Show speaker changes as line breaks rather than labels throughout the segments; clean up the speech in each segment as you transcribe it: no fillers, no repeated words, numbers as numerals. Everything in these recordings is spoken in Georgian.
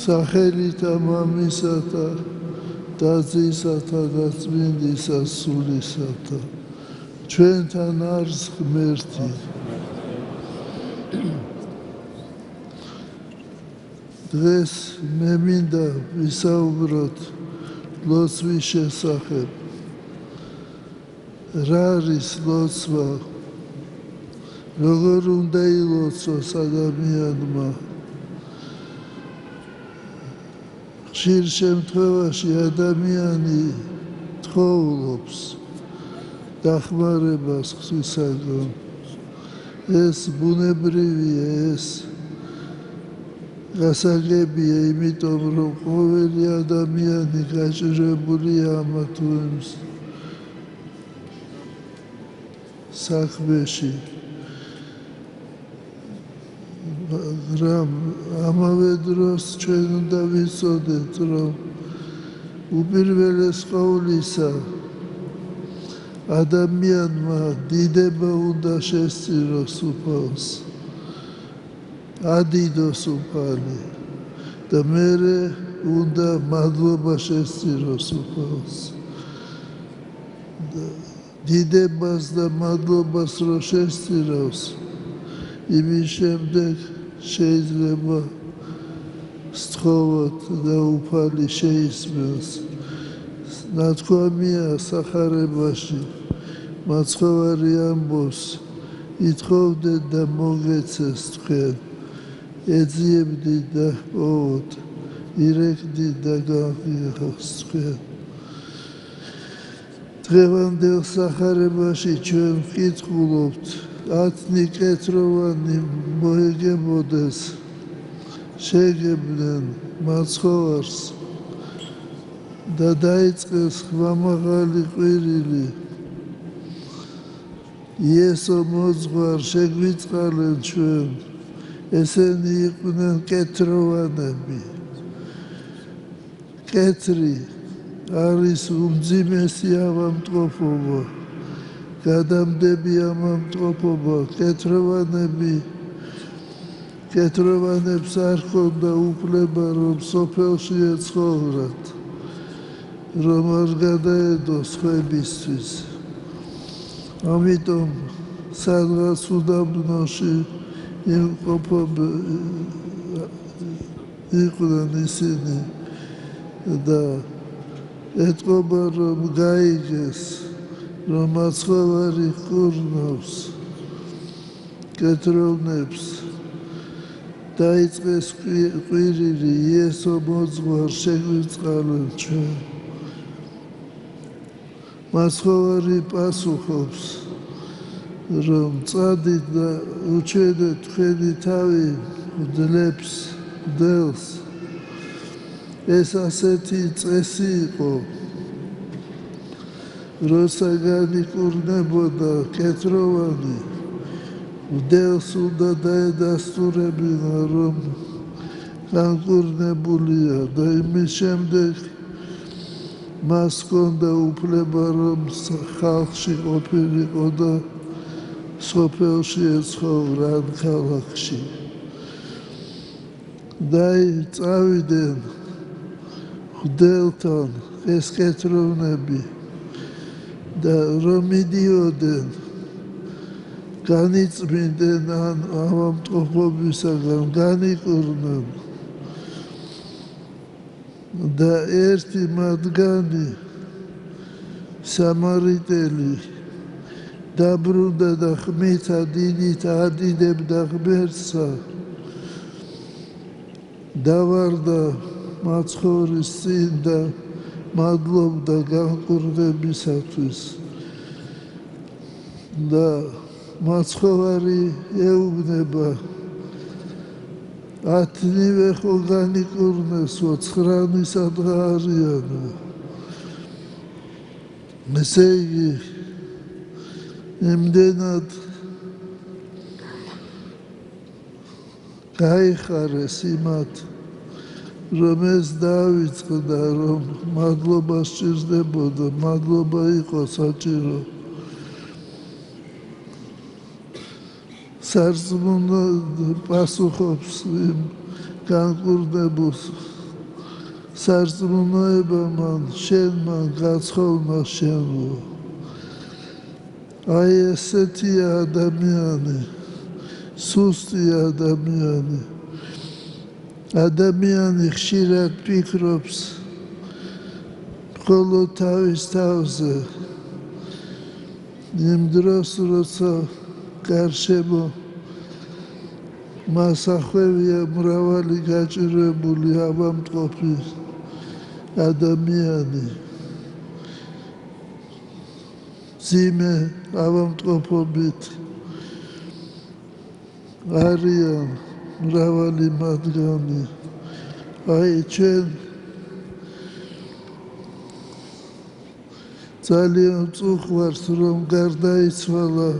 სახელითა მამისათა და ძისათა და წმინდისა სულისათა ჩვენთან არის ღმერთი დღეს მე მინდა ვისაუბროთ ლოცვის შესახებ რა არის ლოცვა როგორ უნდა ილოცოს ადამიანმა ხშირ შემთხვევაში ადამიანი თხოვლობს დახმარებას ღვთისაგან ეს ბუნებრივია ეს გასაგებია იმიტომ რომ ყოველი ადამიანი გაჭირებულია ამა თუ იმ საქმეში მაგრამ ამავე დროს ჩვენ უნდა ვიცოდეთ რომ უპირველეს ყოვლისა ადამიანმა დიდება უნდა შესწიროს უფალს ადიდოს უფალი და მერე უნდა მადლობა შესწიროს უფალს დიდებას და მადლობას რო შესწიროს იმის შემდეგ შეიძლება სთხოვოთ და უფალი შეისმენს ნათქვამია სახარებაში მაცხოვარი ამბობს ითხოვდეთ და მოგეცეს თქვენ ეძიებდით და პოვოთ ირეკლდით და გააღწიოს თქვენ დღევანდელ სახარებაში ჩვენ ვკითხულობთ 10 კეთროვანი მოეგებოდეს შეგებდნენ მაცხოვარს და დაიწყეს ხვამაღალი ყვირილი იესო მოძღვარ შეგვიწყალენ ჩვენ ესენი იყვნენ კეთროვანები კეთრი არის უმძიმესი ავადმყოფობა გადამდები ავადმყოფობა კეთროვანებს არ ჰქონდა უფლება რომ სოფელში ეცხოვრათ რომ არ გადაედოს ხვებისთვის ამიტომ სადღაც უდაბნოში იყვნენ ისინი და ეთყობა რომ გაიგეს რომ მაცხოვარი ჰკურნავს კეთროვნებს დაიწყეს ყვირილი იესო მოძღვარ შეგვიწყალენ ჩვენ მაცხოვარი პასუხობს რომ წადით და უჩვენეთ თქვენი თავი მდლებს მდელს ეს ასეთი წესი იყო როცა განიკურნებოდა კეთროვანი მდელს უნდა დაედასტურებინა რომ განკურნებულია და იმის შემდეგ მას ჰქონდა უფლება რომ ხალხში ყოფილიყო და სოფელში ეცხოვრა ან ქალაქში და წავიდნენ მდელთან ეს კეთროვნები და რომ მიდიოდნენ განიწმინდნენ ან ავადმყოფობისაგან განიკურნენ და ერთი მათგანი სამარიტელი დაბრუნდა და ხმითა დიდით ადიდებდა ღმერთსა დავარდა მაცხოვრის წინ და მადლობდა განკურნებისათვის და მაცხოვარი ეუბნება 10-ნივე ხო განიკურნესო 9 სადღა არიანო ესე იგი იმდენად გაიხარეს იმათ რომ ეს დაავიწყდა რომ მადლობა სჭირდებოდა მადლობა იყო საჭირო სარწმუნოდ პასუხობს იმ განკურნებულს სარწმუნოება მან შენ მან გაცხოვნა შენო აი ესეთია ადამიანი სუსტი ადამიანი ხშირად ფიქრობს მხოლოდ თავის თავზე იმ დროს როცა გარშემო მას ახვევია მრავალი გაჭირვებული ავადმყოფი ადამიანი ძიმე ავადმყოფობით არიან მრავალი მათგანი აი ჩვენ ძალიან წუხварს რომ გარდაიცვალა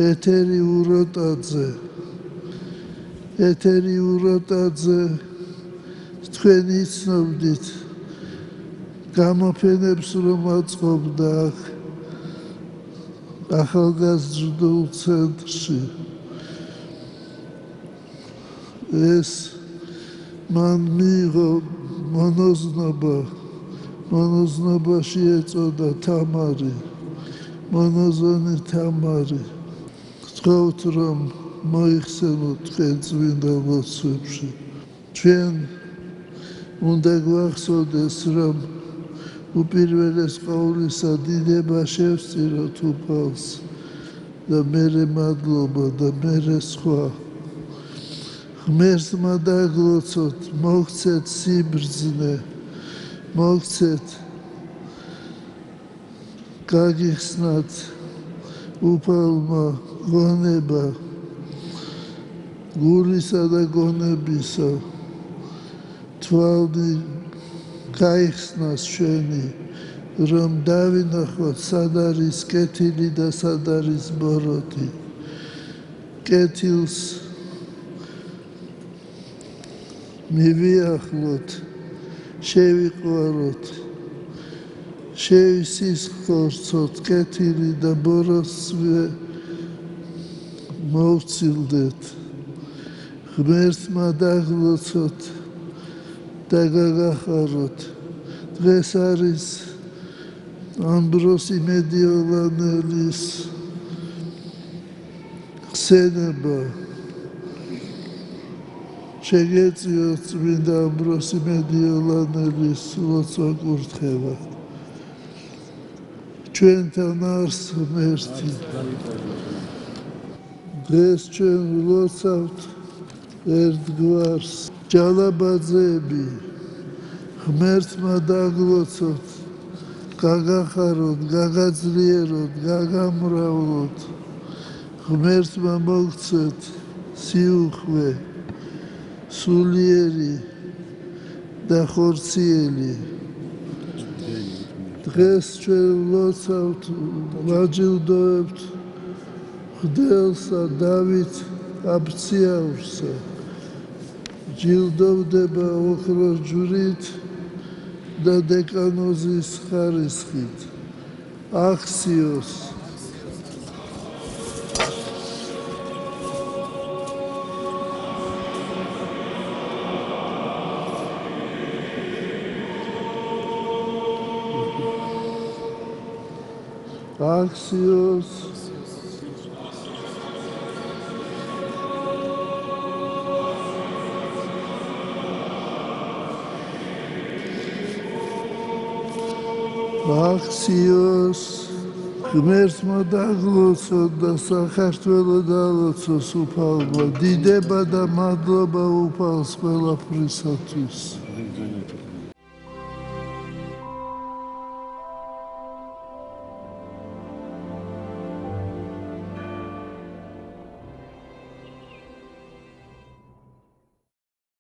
ეთერი უროტაძე თქვენ იცნობდით გამოფენებს რომ აწყობდა აქ ახალგაზრდულ ცენტრში ეს მან მიიღო მონოზნობაში ეწოდა თამარი მონოზონი თამარი გთხოვთ რომ მოიხსენოთ თქვენ წმინდა ლოცვებში ჩვენ უნდა გვახსოვდეს რომ უპირველეს ყოვლისა დიდება შევსწიროთ უფალს და მერე მადლობა და მერე სხვა ღმერთმა დაგლოცოთ მოგცეთ სიბრძნე მოგცეთ გაგიხსნათ უფალმა გონება გულისა და გონებისა თვალი გაიხსნას ჩვენი რომ დავინახოთ სად არის კეთილი და სად არის ბოროტი კეთილს მივიახლოთ შევიყვაროთ შევისისხლორცოთ კეთილი და ბოროტსვე მოვცილდეთ ღმერთმა დაგლოცოთ და გაგახაროთ დღეს არის ამბროსი მედიოლანელის ხსენება შეგეწიოთ წმინდა ამბროსი მედიოლანელის ლოცვა კურთხევა ჩვენთან არს ღმერთი დღეს ჩვენ ვლოცავთ ერთგვარს ჯალაბაძეები ღმერთმა დაგლოცოთ გაგახაროთ გაგაძლიეროთ გაგამრავლოთ ღმერთმა მოგცეთ სიუხვე სულიერი და ხორციელი დღეს ჩვენ ვლოცავთ ვაჯილდოებთ ღმერთსა დავით აბციაურსა ჯილდოვდება ოქროს ჯვრით და დეკანოზის ხარისხით ახსიოს ახსიოს ახსიოს ღმერთმა დაგლოცოთ და საქართველო დალოცოს უფალმა დიდება და მადლობა უფალს ყველაფრისათვის